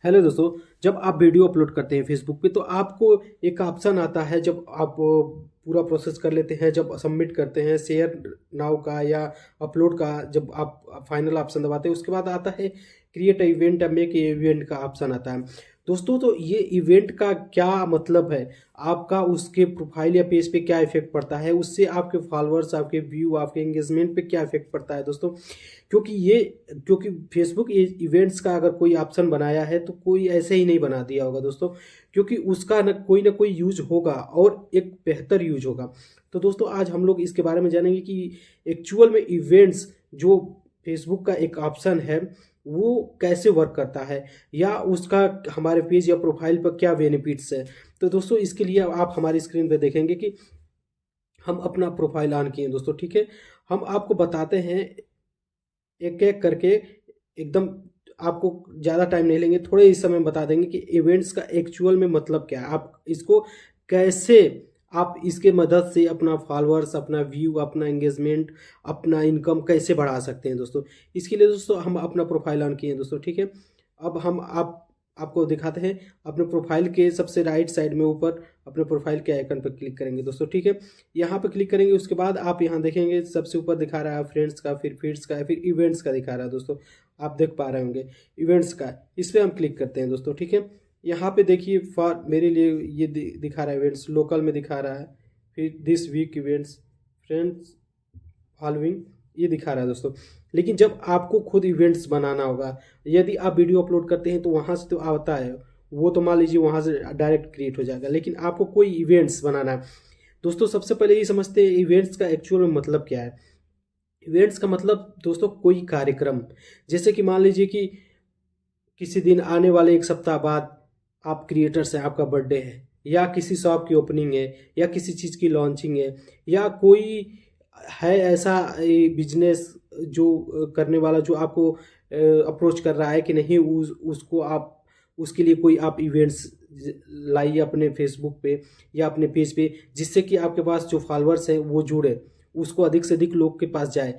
Hello दोस्तों। जब आप वीडियो अपलोड करते हैं फेसबुक पे तो आपको एक ऑप्शन आता है। जब आप पूरा प्रोसेस कर लेते हैं, जब सबमिट करते हैं शेयर नाउ का या अपलोड का, जब आप फाइनल ऑप्शन दबाते हैं उसके बाद आता है क्रिएट इवेंट या मेक इवेंट का ऑप्शन आता है। दोस्तों तो ये इवेंट का क्या मतलब है, आपका उसके प्रोफाइल या पेज पे क्या इफेक्ट पड़ता है, उससे आपके फॉलोअर्स, आपके व्यू, आपके एंगेजमेंट पे क्या इफेक्ट पड़ता है दोस्तों। क्योंकि ये क्योंकि फेसबुक ये इवेंट्स का अगर कोई ऑप्शन बनाया है तो कोई ऐसे ही नहीं बना दिया होगा दोस्तों, क्योंकि उसका न कोई यूज होगा और एक बेहतर यूज होगा। तो दोस्तों आज हम लोग इसके बारे में जानेंगे कि एक्चुअल में इवेंट्स जो फेसबुक का एक ऑप्शन है वो कैसे वर्क करता है, या उसका हमारे पेज या प्रोफाइल पर क्या बेनिफिट्स है। तो दोस्तों इसके लिए आप हमारी स्क्रीन पर देखेंगे कि हम अपना प्रोफाइल ऑन किए दोस्तों, ठीक है। हम आपको बताते हैं एक एक करके, एकदम आपको ज़्यादा टाइम नहीं लेंगे, थोड़े ही समय में बता देंगे कि इवेंट्स का एक्चुअल में मतलब क्या है, आप इसको कैसे, आप इसके मदद से अपना फॉलोअर्स, अपना व्यू, अपना एंगेजमेंट, अपना इनकम कैसे बढ़ा सकते हैं दोस्तों। इसके लिए दोस्तों हम अपना प्रोफाइल ऑन किए हैं दोस्तों, ठीक है। अब हम आपको दिखाते हैं अपने प्रोफाइल के सबसे राइट साइड में ऊपर अपने प्रोफाइल के आइकन पर क्लिक करेंगे दोस्तों, ठीक है। यहाँ पर क्लिक करेंगे, उसके बाद आप यहाँ देखेंगे सबसे ऊपर दिखा रहा है फ्रेंड्स का, फिर फीड्स का, फिर इवेंट्स का दिखा रहा है दोस्तों। आप देख पा रहे होंगे इवेंट्स का, इस पर हम क्लिक करते हैं दोस्तों, ठीक है। यहाँ पे देखिए फॉर मेरे लिए ये दिखा रहा है इवेंट्स, लोकल में दिखा रहा है, फिर this week events, friends, following, ये दिखा रहा है दोस्तों। लेकिन जब आपको खुद इवेंट्स बनाना होगा, यदि आप वीडियो अपलोड करते हैं तो वहाँ से तो आता है, वो तो मान लीजिए वहाँ से डायरेक्ट क्रिएट हो जाएगा, लेकिन आपको कोई इवेंट्स बनाना है दोस्तों। सबसे पहले ये समझते हैं इवेंट्स का एक्चुअल में मतलब क्या है। इवेंट्स का मतलब दोस्तों कोई कार्यक्रम, जैसे कि मान लीजिए कि किसी दिन आने वाले एक सप्ताह बाद आप क्रिएटर्स हैं, आपका बर्थडे है, या किसी शॉप की ओपनिंग है, या किसी चीज़ की लॉन्चिंग है, या कोई है ऐसा बिजनेस जो करने वाला जो आपको अप्रोच कर रहा है कि नहीं, उसको आप उसके लिए कोई आप इवेंट्स लाइए अपने फेसबुक पे या अपने पेज पे, जिससे कि आपके पास जो फॉलोअर्स हैं वो जुड़े, उसको अधिक से अधिक लोग के पास जाए।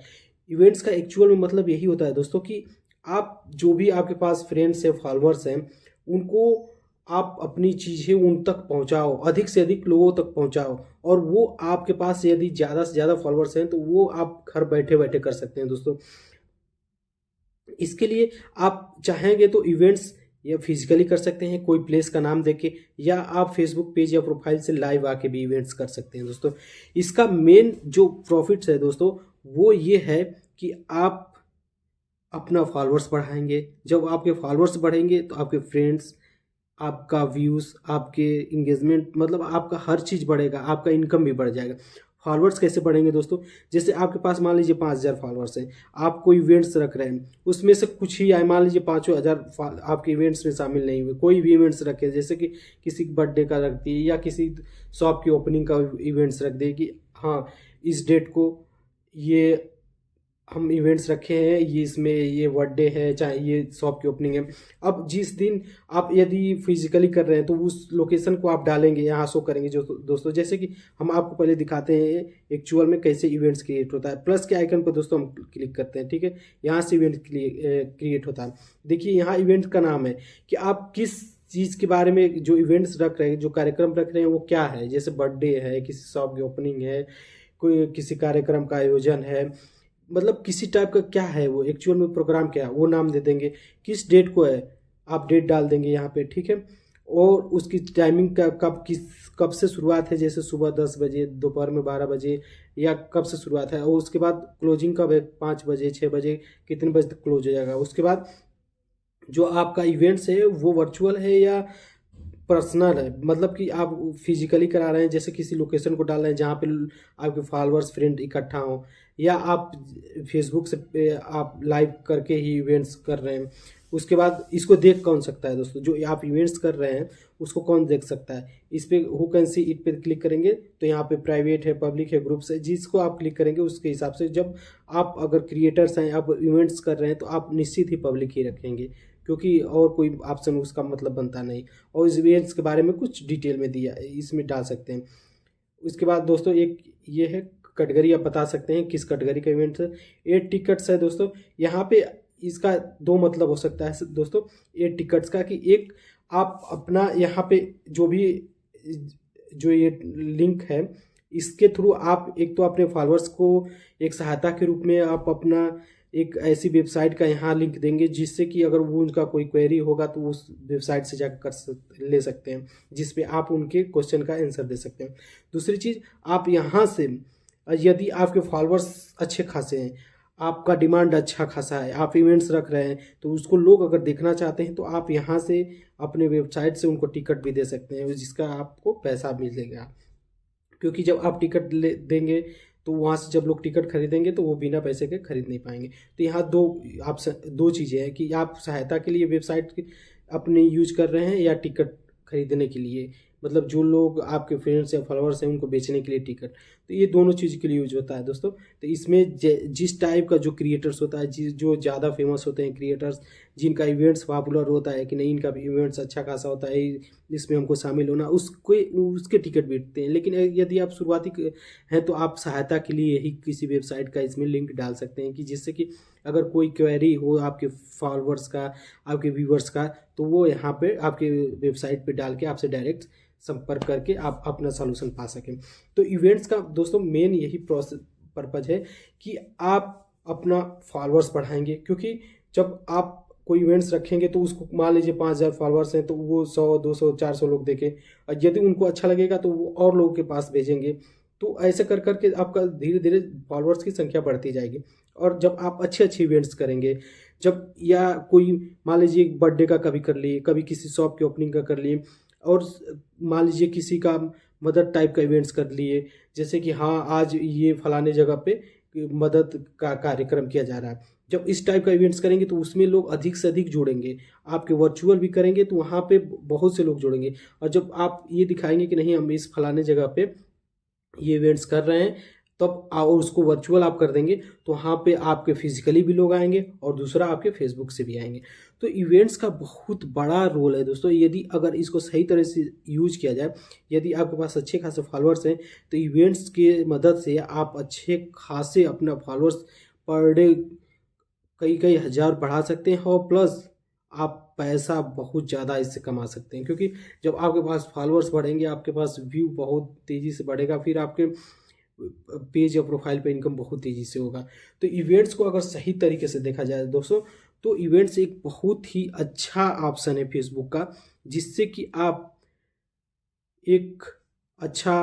इवेंट्स का एक्चुअल में मतलब यही होता है दोस्तों कि आप जो भी आपके पास फ्रेंड्स हैं, फॉलोअर्स हैं, उनको आप अपनी चीज़ें उन तक पहुंचाओ, अधिक से अधिक लोगों तक पहुंचाओ, और वो आपके पास यदि ज़्यादा से ज़्यादा फॉलोअर्स हैं तो वो आप घर बैठे बैठे कर सकते हैं दोस्तों। इसके लिए आप चाहेंगे तो इवेंट्स या फिजिकली कर सकते हैं कोई प्लेस का नाम देके, या आप फेसबुक पेज या प्रोफाइल से लाइव आके भी इवेंट्स कर सकते हैं दोस्तों। इसका मेन जो प्रॉफिट्स है दोस्तों वो ये है कि आप अपना फॉलोअर्स बढ़ाएंगे। जब आपके फॉलोअर्स बढ़ेंगे तो आपके फ्रेंड्स, आपका व्यूज़, आपके इंगेजमेंट, मतलब आपका हर चीज़ बढ़ेगा, आपका इनकम भी बढ़ जाएगा। फॉलोअर्स कैसे बढ़ेंगे दोस्तों, जैसे आपके पास मान लीजिए 5,000 फॉलोअर्स हैं, आप कोई इवेंट्स रख रहे हैं, उसमें से कुछ ही आए, मान लीजिए 5,000 आपके इवेंट्स में शामिल नहीं हुए, कोई भी इवेंट्स रखे, जैसे कि किसी बर्थडे का रख दिए या किसी शॉप की ओपनिंग का इवेंट्स रख दिए कि हाँ इस डेट को ये हम इवेंट्स रखे हैं, ये इसमें ये बर्थडे है, चाहे ये शॉप की ओपनिंग है। अब जिस दिन आप यदि फिजिकली कर रहे हैं तो उस लोकेशन को आप डालेंगे, यहाँ शो करेंगे जो दोस्तों, जैसे कि हम आपको पहले दिखाते हैं एक्चुअल में कैसे इवेंट्स क्रिएट होता है। प्लस के आइकन पर दोस्तों हम क्लिक करते हैं, ठीक है, यहाँ से इवेंट क्रिएट होता है। देखिए यहाँ इवेंट का नाम है कि आप किस चीज़ के बारे में जो इवेंट्स रख रहे हैं, जो कार्यक्रम रख रहे हैं वो क्या है, जैसे बर्थडे है, किसी शॉप की ओपनिंग है, कोई किसी कार्यक्रम का आयोजन है, मतलब किसी टाइप का क्या है वो एक्चुअल में प्रोग्राम क्या है वो नाम दे देंगे, किस डेट को है आप डेट डाल देंगे यहाँ पे, ठीक है। और उसकी टाइमिंग का कब से शुरुआत है, जैसे सुबह 10 बजे, दोपहर में 12 बजे, या कब से शुरुआत है, और उसके बाद क्लोजिंग कब है, 5 बजे, 6 बजे, कितने बजे तक क्लोज हो जाएगा। उसके बाद जो आपका इवेंट्स है वो वर्चुअल है या पर्सनल है, मतलब कि आप फिजिकली करा रहे हैं, जैसे किसी लोकेशन को डाल रहे हैं जहाँ पे आपके फॉलोअर्स, फ्रेंड इकट्ठा हों, या आप फेसबुक से आप लाइव करके ही इवेंट्स कर रहे हैं। उसके बाद इसको देख कौन सकता है दोस्तों, जो आप इवेंट्स कर रहे हैं उसको कौन देख सकता है। इस पे हु कैन सी इट पे क्लिक करेंगे तो यहाँ पे प्राइवेट है, पब्लिक है, ग्रुप्स है, जिसको आप क्लिक करेंगे उसके हिसाब से, जब आप अगर क्रिएटर्स हैं, आप इवेंट्स कर रहे हैं तो आप निश्चित ही पब्लिक ही रखेंगे, क्योंकि और कोई ऑप्शन उसका मतलब बनता नहीं। और इस इवेंट्स के बारे में कुछ डिटेल में दिया इसमें डाल सकते हैं। उसके बाद दोस्तों एक ये है कैटेगरी, आप बता सकते हैं किस कैटेगरी का इवेंट है। 8 टिकट्स है दोस्तों, यहाँ पे इसका दो मतलब हो सकता है दोस्तों ये टिकट्स का, कि एक आप अपना यहाँ पे जो ये लिंक है इसके थ्रू आप एक तो अपने फॉलोअर्स को एक सहायता के रूप में आप अपना एक ऐसी वेबसाइट का यहाँ लिंक देंगे जिससे कि अगर वो उनका कोई क्वेरी होगा तो उस वेबसाइट से जाकर ले सकते हैं, जिसपे आप उनके क्वेश्चन का आंसर दे सकते हैं। दूसरी चीज़, आप यहाँ से यदि आपके फॉलोअर्स अच्छे खासे हैं, आपका डिमांड अच्छा खासा है, आप इवेंट्स रख रहे हैं, तो उसको लोग अगर देखना चाहते हैं तो आप यहाँ से अपने वेबसाइट से उनको टिकट भी दे सकते हैं, जिसका आपको पैसा मिलेगा। क्योंकि जब आप टिकट देंगे तो वहाँ से जब लोग टिकट खरीदेंगे तो वो बिना पैसे के खरीद नहीं पाएंगे। तो यहाँ दो चीज़ें हैं कि आप सहायता के लिए वेबसाइट अपने यूज कर रहे हैं या टिकट खरीदने के लिए, मतलब जो लोग आपके फ्रेंड्स या फॉलोअर्स हैं उनको बेचने के लिए टिकट। तो ये दोनों चीज़ के लिए यूज होता है दोस्तों। तो इसमें जिस टाइप का जो क्रिएटर्स होता है, जो ज़्यादा फेमस होते हैं क्रिएटर्स, जिनका इवेंट्स पॉपुलर होता है कि नहीं इनका भी इवेंट्स अच्छा खासा होता है, इसमें हमको शामिल होना, उसके टिकट बिकते हैं। लेकिन यदि आप शुरुआती हैं तो आप सहायता के लिए ही किसी वेबसाइट का इसमें लिंक डाल सकते हैं, कि जिससे कि अगर कोई क्वेरी हो आपके फॉलोअर्स का, आपके व्यूवर्स का, तो वो यहाँ पे आपके वेबसाइट पे डाल के आपसे डायरेक्ट संपर्क करके आप अपना सॉल्यूशन पा सकें। तो इवेंट्स का दोस्तों मेन यही पर्पज है कि आप अपना फॉलोअर्स बढ़ाएंगे, क्योंकि जब आप कोई इवेंट्स रखेंगे तो उसको मान लीजिए 5,000 फॉलोअर्स हैं तो वो 100, 200, 400 लोग देखें, और यदि उनको अच्छा लगेगा तो वो और लोगों के पास भेजेंगे। तो ऐसे कर करके आपका धीरे धीरे फॉलोअर्स की संख्या बढ़ती जाएगी। और जब आप अच्छे अच्छे इवेंट्स करेंगे, जब या कोई मान लीजिए बर्थडे का कभी कर लिए, कभी किसी शॉप की ओपनिंग का कर लिए, और मान लीजिए किसी का मदद टाइप का इवेंट्स कर लिए, जैसे कि हाँ आज ये फलाने जगह पे मदद का कार्यक्रम किया जा रहा है। जब इस टाइप का इवेंट्स करेंगे तो उसमें लोग अधिक से अधिक जुड़ेंगे। आपके वर्चुअल भी करेंगे तो वहाँ पे बहुत से लोग जुड़ेंगे। और जब आप ये दिखाएंगे कि नहीं हम इस फलाने जगह पे ये इवेंट्स कर रहे हैं, तब और उसको वर्चुअल आप कर देंगे तो वहाँ पे आपके फिजिकली भी लोग आएंगे और दूसरा आपके फेसबुक से भी आएंगे। तो इवेंट्स का बहुत बड़ा रोल है दोस्तों, यदि अगर इसको सही तरह से यूज किया जाए, यदि आपके पास अच्छे खासे फॉलोअर्स हैं तो इवेंट्स के मदद से आप अच्छे खासे अपना फॉलोअर्स पर डे कई कई हज़ार बढ़ा सकते हैं, और प्लस आप पैसा बहुत ज़्यादा इससे कमा सकते हैं। क्योंकि जब आपके पास फॉलोअर्स बढ़ेंगे, आपके पास व्यू बहुत तेज़ी से बढ़ेगा, फिर आपके पेज या प्रोफाइल पे इनकम बहुत तेज़ी से होगा। तो इवेंट्स को अगर सही तरीके से देखा जाए दोस्तों, तो इवेंट्स एक बहुत ही अच्छा ऑप्शन है फेसबुक का, जिससे कि आप एक अच्छा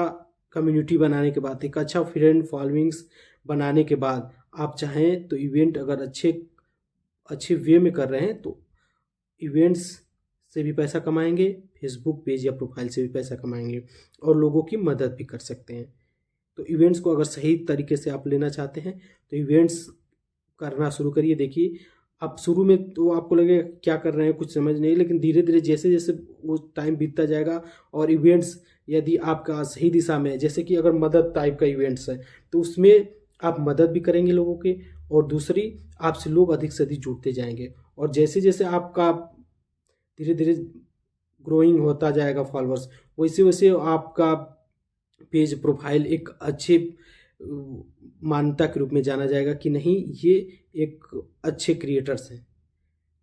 कम्युनिटी बनाने के बाद, एक अच्छा फ्रेंड फॉलोइंग्स बनाने के बाद, आप चाहें तो इवेंट अगर अच्छे वे में कर रहे हैं तो इवेंट्स से भी पैसा कमाएंगे, फेसबुक पेज या प्रोफाइल से भी पैसा कमाएंगे, और लोगों की मदद भी कर सकते हैं। तो इवेंट्स को अगर सही तरीके से आप लेना चाहते हैं तो इवेंट्स करना शुरू करिए। देखिए आप शुरू में तो आपको लगेगा क्या कर रहे हैं, कुछ समझ नहीं, लेकिन धीरे धीरे जैसे जैसे वो टाइम बीतता जाएगा, और इवेंट्स यदि आपका सही दिशा में है, जैसे कि अगर मदद टाइप का इवेंट्स है तो उसमें आप मदद भी करेंगे लोगों के, और दूसरी आपसे लोग अधिक से अधिक जुड़ते जाएंगे। और जैसे जैसे आपका धीरे धीरे ग्रोइंग होता जाएगा फॉलोअर्स, वैसे वैसे आपका पेज प्रोफाइल एक अच्छे मान्यता के रूप में जाना जाएगा कि नहीं ये एक अच्छे क्रिएटर्स हैं।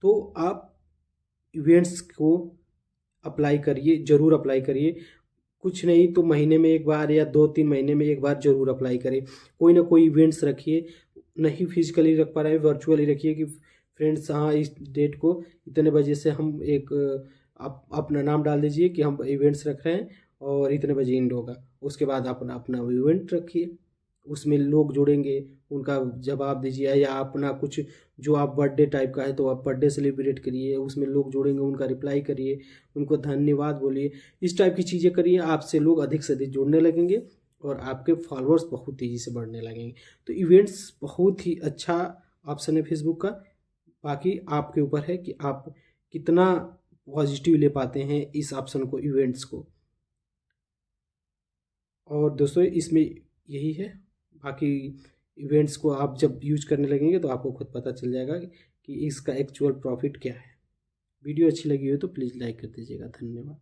तो आप इवेंट्स को अप्लाई करिए, ज़रूर अप्लाई करिए। कुछ नहीं तो महीने में एक बार या 2-3 महीने में एक बार ज़रूर अप्लाई करें। कोई ना कोई इवेंट्स रखिए, नहीं फिजिकली रख पा रहे हैं वर्चुअली रखिए, कि फ्रेंड्स हाँ इस डेट को इतने बजे से हम एक अपना नाम डाल दीजिए कि हम इवेंट्स रख रहे हैं और इतने बजे एंड होगा। उसके बाद अपना अपना इवेंट रखिए, उसमें लोग जुड़ेंगे, उनका जवाब दीजिए, या अपना कुछ जो आप बर्थडे टाइप का है तो आप बर्थडे सेलिब्रेट करिए, उसमें लोग जुड़ेंगे उनका रिप्लाई करिए, उनको धन्यवाद बोलिए। इस टाइप की चीज़ें करिए, आपसे लोग अधिक से अधिक जुड़ने लगेंगे और आपके फॉलोअर्स बहुत तेज़ी से बढ़ने लगेंगे। तो इवेंट्स बहुत ही अच्छा ऑप्शन है फेसबुक का। बाकी आपके ऊपर है कि आप कितना पॉजिटिव ले पाते हैं इस ऑप्शन को, इवेंट्स को। और दोस्तों इसमें यही है, बाकी इवेंट्स को आप जब यूज करने लगेंगे तो आपको खुद पता चल जाएगा कि इसका एक्चुअल प्रॉफिट क्या है। वीडियो अच्छी लगी हो तो प्लीज़ लाइक कर दीजिएगा। धन्यवाद।